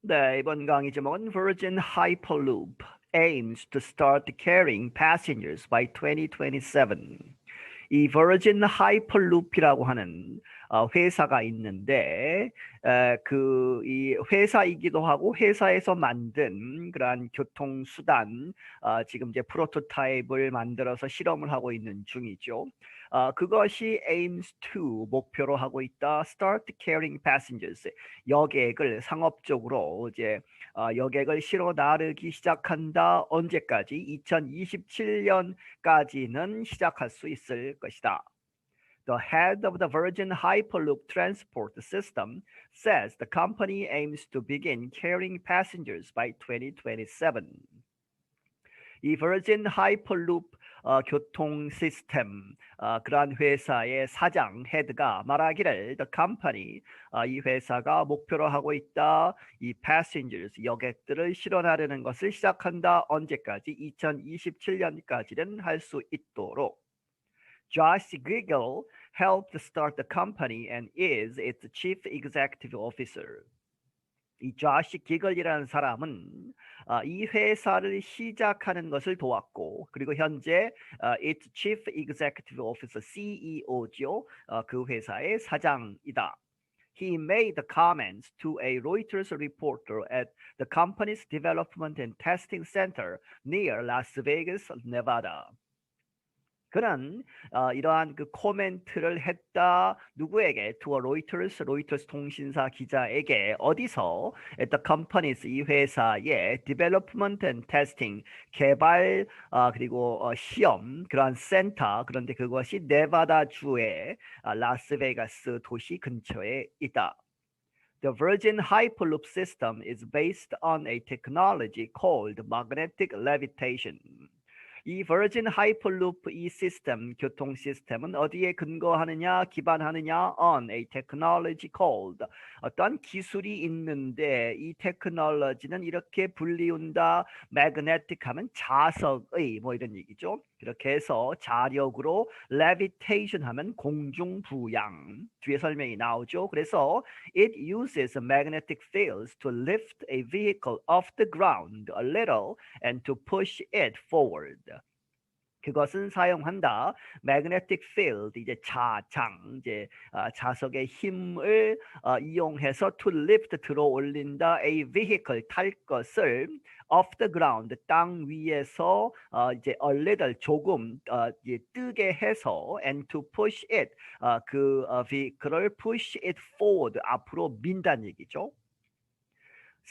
네, 이번 강의 제목은 Virgin Hyperloop aims to start carrying passengers by 2027. 이 Virgin Hyperloop이라고 하는 회사가 있는데 이 회사이기도 하고 회사에서 만든 그러한 교통수단 지금 이제 프로토타입을 만들어서 실험을 하고 있는 중이죠. 그것이 aims to 목표로 하고 있다. Start carrying passengers 여객을 상업적으로 이제 여객을 실어 나르기 시작한다. 언제까지? 2027년까지는 시작할 수 있을 것이다. The head of the Virgin Hyperloop transport system says the company aims to begin carrying passengers by 2027. 이 Virgin Hyperloop 교통 시스템 그러한 회사의 사장 헤드가 말하기를 the company 이 회사가 목표로 하고 있다. 이 passengers 여객들을 실어나르는 것을 시작한다. 언제까지? 2027년까지는 할 수 있도록. Josh Giggle helped start the company and is its chief executive officer. 이 조시 기글이라는 사람은 이 회사를 시작하는 것을 도왔고 그리고 현재 its chief executive officer CEO죠. 그 회사의 사장이다. He made the comments to a Reuters reporter at the company's development and testing center near Las Vegas, Nevada. 그는 이러한 그 코멘트를 했다. 누구에게? To a Reuters 통신사 기자에게 어디서? At the companies 이 회사의 development and testing 개발 그리고 시험 그러한 센터 그런데 그것이 네바다 주의 라스베가스 도시 근처에 있다. The Virgin Hyperloop system is based on a technology called magnetic levitation. 이 Virgin Hyperloop 이 시스템, 교통 시스템은 어디에 근거하느냐, 기반하느냐? On a technology called. 어떤 기술이 있는데 이 테크놀로지는 이렇게 불리운다. magnetic 하면 자석의 뭐 이런 얘기죠. 그렇게 해서 자력으로 levitation 하면 공중부양. 뒤에 설명이 나오죠. 그래서 it uses magnetic fields to lift a vehicle off the ground a little and to push it forward. 그것은 사용한다. magnetic field 이제 자장 이제 자석의 힘을 이용해서 to lift 들어 올린다. a vehicle 탈 것을 off the ground 땅 위에서 이제 a little 조금 이제 뜨게 해서 and to push it 그 vehicle을 push it forward 앞으로 민다는 얘기죠.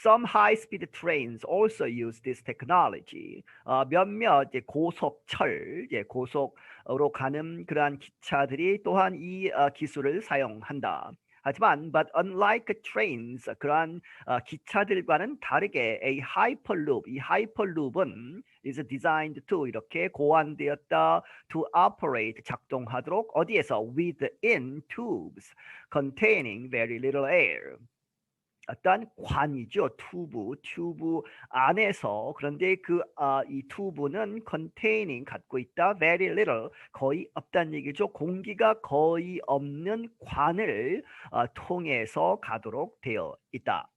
Some high-speed trains also use this technology. 몇몇 이제 고속철, 고속으로 가는 그러한 기차들이 또한 이 기술을 사용한다. 하지만, but unlike trains, 그러한 기차들과는 다르게 a hyperloop, 이 hyperloop은 is designed to 이렇게 고안되었다 to operate 작동하도록 어디에서 within tubes containing very little air. 어떤 관이죠. 튜브 안에서 그런데 이 튜브는 containing 갖고 있다. very little 거의 없다는 얘기죠. 공기가 거의 없는 관을 통해서 가도록 되어 있다.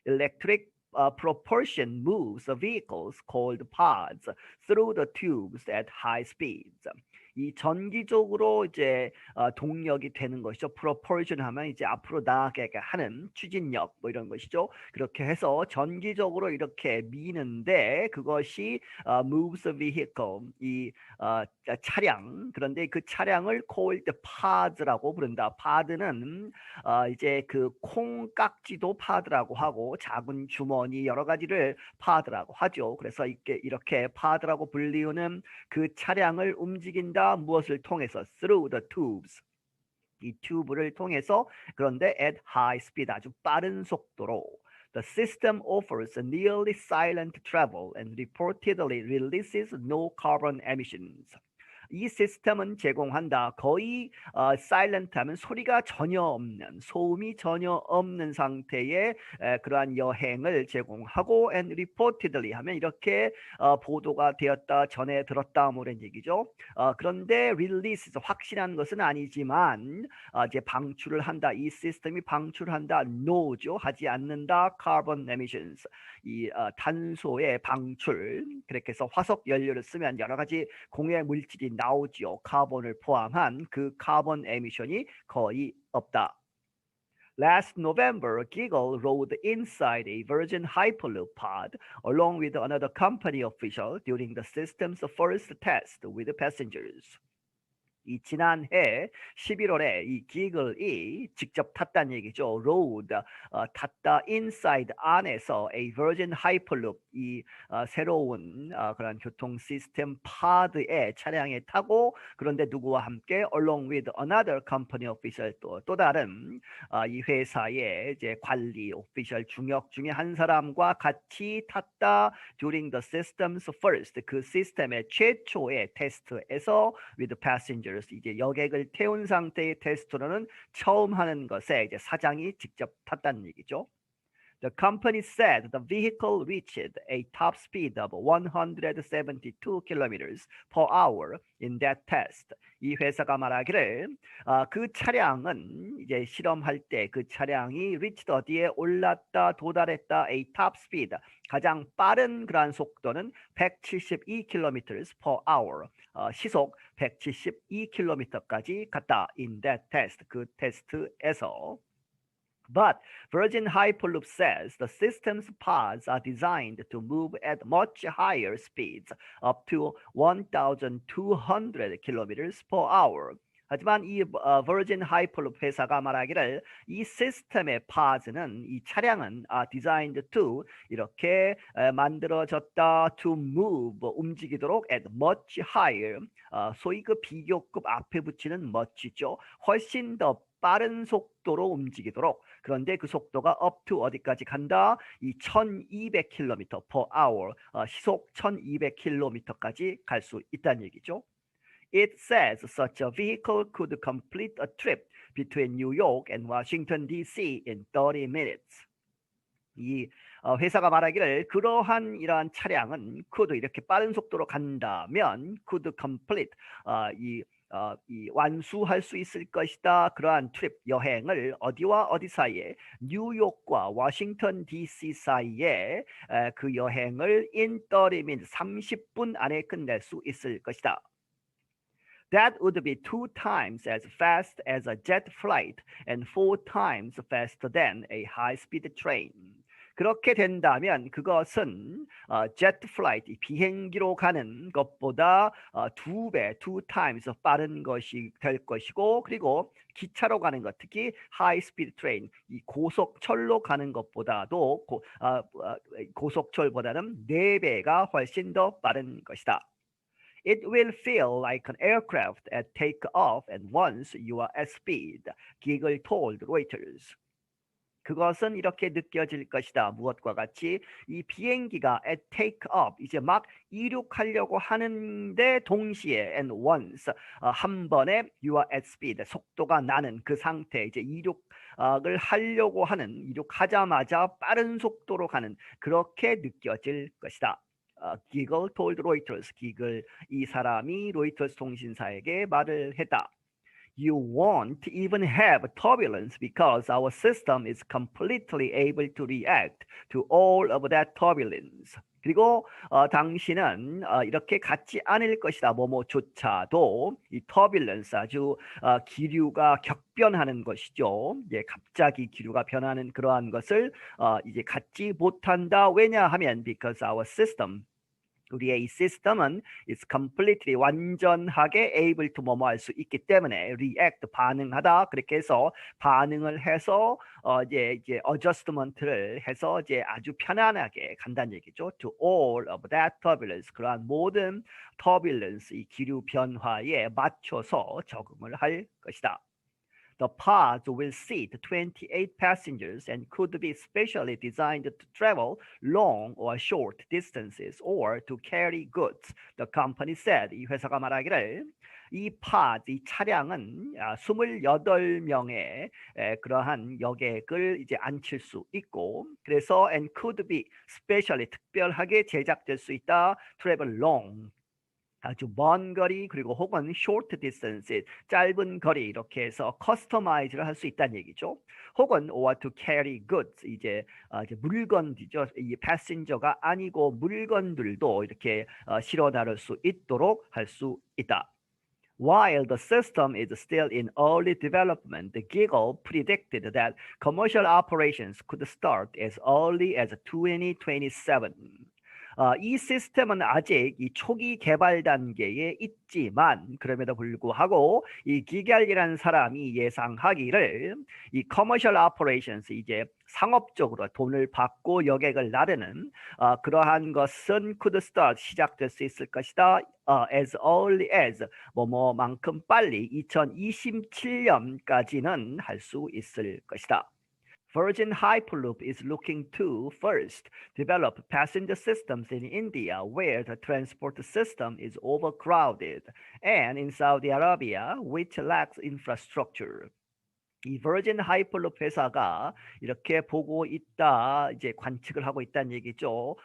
Electric propulsion moves vehicles called pods through the tubes at high speeds. 이 전기적으로 이제 동력이 되는 것이죠. propulsion 하면 이제 앞으로 나가게 하는 추진력 뭐 이런 것이죠. 그렇게 해서 전기적으로 이렇게 미는데 그것이 moves vehicle 이 차량 그런데 그 차량을 called pods라고 부른다. pod는 이제 그 콩깍지도 pod라고 하고 작은 주머니 여러 가지를 pod라고 하죠. 그래서 이렇게 pod라고 불리우는 그 차량을 움직인다. 무엇을 통해서? Through the tubes. 이 튜브를 통해서 그런데 at high speed 아주 빠른 속도로. The system offers a nearly silent travel and reportedly releases no carbon emissions. 이 시스템은 제공한다. 거의 사일런트하면 소리가 전혀 없는, 소음이 전혀 없는 상태의 그러한 여행을 제공하고 and reportedly 하면 이렇게 보도가 되었다, 전해 들었다 뭐 이런 얘기죠. 그런데 release 확실한 것은 아니지만 이제 방출을 한다. 이 시스템이 방출한다. no죠. 하지 않는다. carbon emissions. 이 탄소의 방출. 그렇게 해서 화석 연료를 쓰면 여러 가지 공해 물질이 나오지요. 카본을 포함한 그 카본 에미션이 거의 없다. Last November, Giggle rode inside a Virgin Hyperloop pod along with another company official during the system's first test with passengers. 이 지난해 11월에 이 기글이 직접 탔다는 얘기죠. rode 탔다 inside 안에서 a Virgin Hyperloop 이 새로운 그런 교통 시스템 파드의 차량에 타고 그런데 누구와 함께 along with another company official 또 다른 이 회사의 이제 관리 오피셜 중역 중에 한 사람과 같이 탔다 during the system's first 그 시스템의 최초의 테스트에서 with passengers 이제 여객을 태운 상태의 테스트로는 처음 하는 것에 이제 사장이 직접 탔다는 얘기죠. The company said the vehicle reached a top speed of 172 kilometers per hour in that test. 이 회사가 말하기를 그 차량은 이제 실험할 때 그 차량이 reached 어디에 올랐다 도달했다 a top speed 가장 빠른 그러한 속도는 172 kilometers per hour 시속 172km까지 갔다 in that test 그 테스트에서. But Virgin Hyperloop says the system's pods are designed to move at much higher speeds, up to 1,200 kilometers per hour. 하지만 이 Virgin Hyperloop 회사가 말하기를 이 시스템의 pods는 이 차량은 designed to 이렇게 만들어졌다 to move 움직이도록 at much higher 소위 그 비교급 앞에 붙이는 much죠. 훨씬 더 빠른 속도로 움직이도록 그런데 그 속도가 up to 어디까지 간다? 이 1200km per hour 시속 1200km까지 갈 수 있다는 얘기죠. It says such a vehicle could complete a trip between New York and Washington D.C. in 30 minutes. 이 회사가 말하기를 그러한 이러한 차량은 could 이렇게 빠른 속도로 간다면 could complete 이 완수할 수 있을 것이다. 그러한 트립 여행을 어디와 어디 사이에 뉴욕과 워싱턴 DC 사이에 그 여행을 in 30 minutes 30분 안에 끝낼 수 있을 것이다. That would be 2 times as fast as a jet flight and 4 times faster than a high-speed train. 그렇게 된다면 그것은 제트 플라이트, 비행기로 가는 것보다 2배, 2 times 빠른 것이 될 것이고 그리고 기차로 가는 것, 특히 하이 스피드 트레인, 이 고속철로 가는 것보다도 고속철보다는 4배가 훨씬 더 빠른 것이다. It will feel like an aircraft at takeoff and once you are at speed, Giggle told Reuters. 그것은 이렇게 느껴질 것이다. 무엇과 같이 이 비행기가 at take off 이제 막 이륙하려고 하는데 동시에 and once 한 번에 you are at speed 속도가 나는 그 상태 이제 이륙을 하려고 하는 이륙하자마자 빠른 속도로 가는 그렇게 느껴질 것이다. Giggle told Reuters. Giggle 이 사람이 로이터스 통신사에게 말을 했다. You won't even have turbulence because our system is completely able to react to all of that turbulence. 그리고 당신은 이렇게 갖지 않을 것이다. 뭐뭐조차도 이 turbulence 아주 기류가 격변하는 것이죠. 예, 갑자기 기류가 변하는 그러한 것을 이제 갖지 못한다. 왜냐하면 because our system 우리의 이 시스템은 is completely 완전하게 able to 뭐뭐 할 수 있기 때문에 react 반응하다 그렇게 해서 반응을 해서 이제 adjustment를 해서 이제 아주 편안하게 간다는 얘기죠. To all of that turbulence 그러한 모든 turbulence 이 기류 변화에 맞춰서 적응을 할 것이다. The pods will seat 28 passengers and could be specially designed to travel long or short distances or to carry goods. The company said. 이 회사가 말하기를 이 pod, 이 차량은 28명의 그러한 여객을 이제 앉힐 수 있고, 그래서 and could be specially 특별하게 제작될 수 있다. Travel long. 아주 먼 거리 그리고 혹은 short distance 짧은 거리 이렇게 해서 커스터마이즈를 할 수 있다는 얘기죠. 혹은 or to carry goods 이제 물건이죠. 이 패신저가 아니고 물건들도 이렇게 실어 나를 수 있도록 할 수 있다. While the system is still in early development, the Giggle predicted that commercial operations could start as early as 2027. 이 시스템은 아직 이 초기 개발 단계에 있지만 그럼에도 불구하고 이 기겔이라는 사람이 예상하기를 이 commercial operations 이제 상업적으로 돈을 받고 여객을 나르는 그러한 것은 could start 시작될 수 있을 것이다. As early as 뭐뭐만큼 빨리 2027년까지는 할 수 있을 것이다. Virgin Hyperloop is looking to first develop passenger systems in India where the transport system is overcrowded and in Saudi Arabia which lacks infrastructure. 이 Virgin Hyperloop 회사가 이렇게 보고 있다, 이제 관측을 하고 있다는 얘기죠.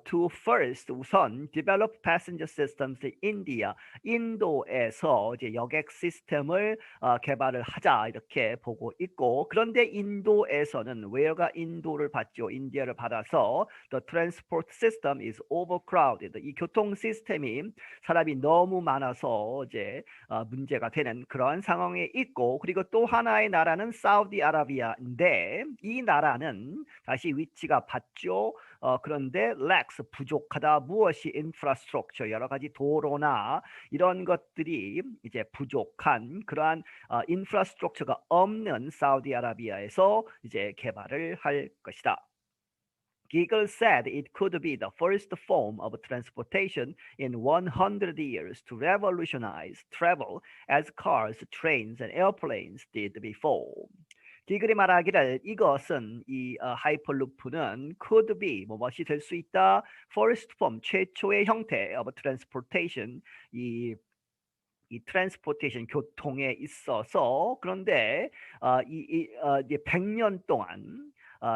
To first 우선 develop passenger systems in India, 인도에서 이제 여객 시스템을 개발을 하자 이렇게 보고 있고, 그런데 인도에서는 where가 인도를 받죠. 인디아를 받아서 the transport system is overcrowded. 이 교통 시스템이 사람이 너무 많아서 이제 문제가 되는 그런 상황에 있고, 그리고 또 하나의 나라는 사우디아라비아인데 이 나라는 다시 위치가 받죠. 그런데 lacks 부족하다. 무엇이 infrastructure 여러 가지 도로나 이런 것들이 이제 부족한 그러한 infrastructure가 없는 사우디아라비아에서 이제 개발을 할 것이다. Giggle said it could be the first form of transportation in 100 years to revolutionize travel as cars, trains, and airplanes did before. 기글이 말하기를 이것은 이 하이퍼루프는 could be 무엇이 될 수 있다. First form 최초의 형태 of transportation 이 transportation 교통에 있어서 그런데 이제 100년 동안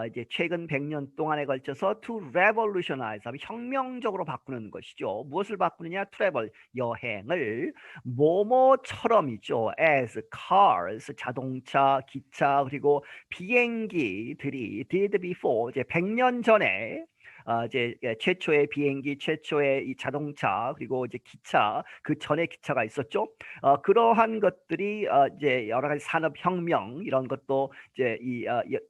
이제 최근 100년 동안에 걸쳐서 to revolutionize 혁명적으로 바꾸는 것이죠. 무엇을 바꾸느냐? travel 여행을 뭐뭐처럼이죠. as cars 자동차, 기차 그리고 비행기들이 did before 이제 100년 전에 이제 최초의 비행기, 최초의 이 자동차 그리고 이제 기차 그 전에 기차가 있었죠. 그러한 것들이 이제 여러 가지 산업 혁명 이런 것도 이제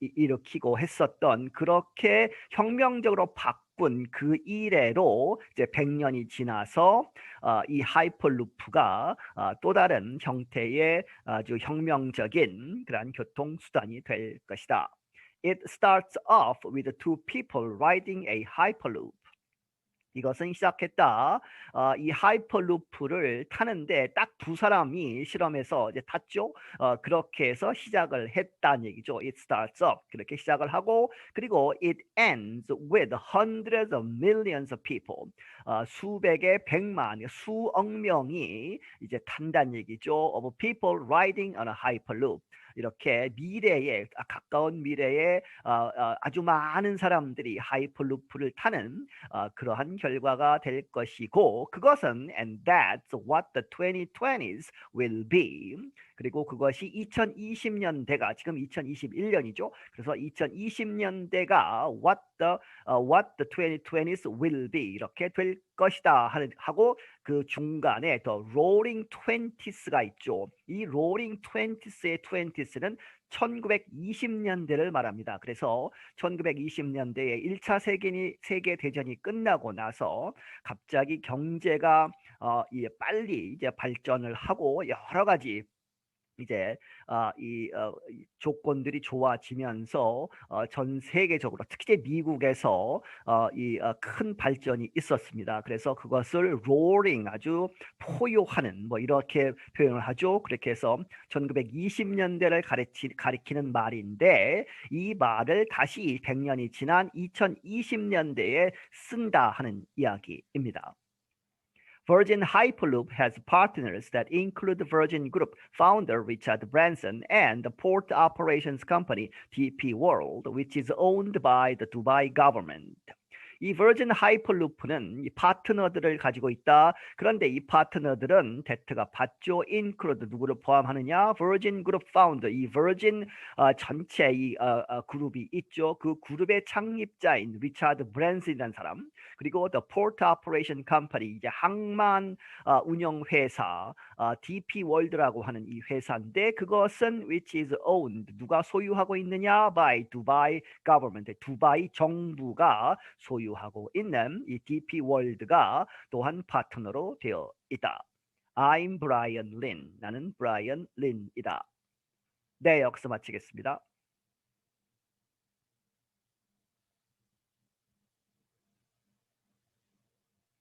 일으키고 했었던 그렇게 혁명적으로 바꾼 그 이래로 이제 100년이 지나서 이 하이퍼루프가 또 다른 형태의 아주 혁명적인 그러한 교통수단이 될 것이다. It starts off with two people riding a hyperloop. 이것은 시작했다. 이 하이퍼루프를 타는데 딱 두 사람이 실험에서 이제 탔죠. 그렇게 해서 시작을 했다는 얘기죠. It starts off 그렇게 시작을 하고 그리고 it ends with hundreds of millions of people. 수백의 백만, 수억 명이 이제 탄다는 얘기죠. Of people riding on a hyperloop. 이렇게 미래에 가까운 미래에 아주 많은 사람들이 하이퍼루프를 타는 그러한 결과가 될 것이고 그것은 and that's what the 2020s will be. 그리고 그것이 2020년대가 지금 2021년이죠. 그래서 2020년대가 what the 2020s will be 이렇게 될 것이다 하고 그 중간에 더 roaring 20s가 있죠. 이 roaring 20s의 20s는 1920년대를 말합니다. 그래서 1920년대에 1차 세계대전이 끝나고 나서 갑자기 경제가 빨리 이제 발전을 하고 여러 가지 이제 이 조건들이 좋아지면서 전 세계적으로 특히 이제 미국에서 이 큰 발전이 있었습니다. 그래서 그것을 roaring 아주 포효하는 뭐 이렇게 표현을 하죠. 그렇게 해서 1920년대를 가리키는 말인데 이 말을 다시 100년이 지난 2020년대에 쓴다 하는 이야기입니다. Virgin Hyperloop has partners that include Virgin Group founder Richard Branson and the port operations company DP World, which is owned by the Dubai government. 이 버진 하이퍼루프는 이 파트너들을 가지고 있다. 그런데 이 파트너들은 데트가 받죠. include 누구를 포함하느냐? Virgin Group founder 이 Virgin 전체 이 그룹이 있죠. 그 그룹의 창립자인 리차드 브랜슨이라는 사람. 그리고 the Port Operation Company 이제 항만 운영 회사 DP 월드라고 하는 이 회사인데 그것은 which is owned 누가 소유하고 있느냐? by Dubai government 두바이 정부가 소유하고 있는 이 DP 월드가 또한 파트너로 되어 있다. I'm Brian Lin. 나는 브라이언 린이다. 네, 여기서 마치겠습니다.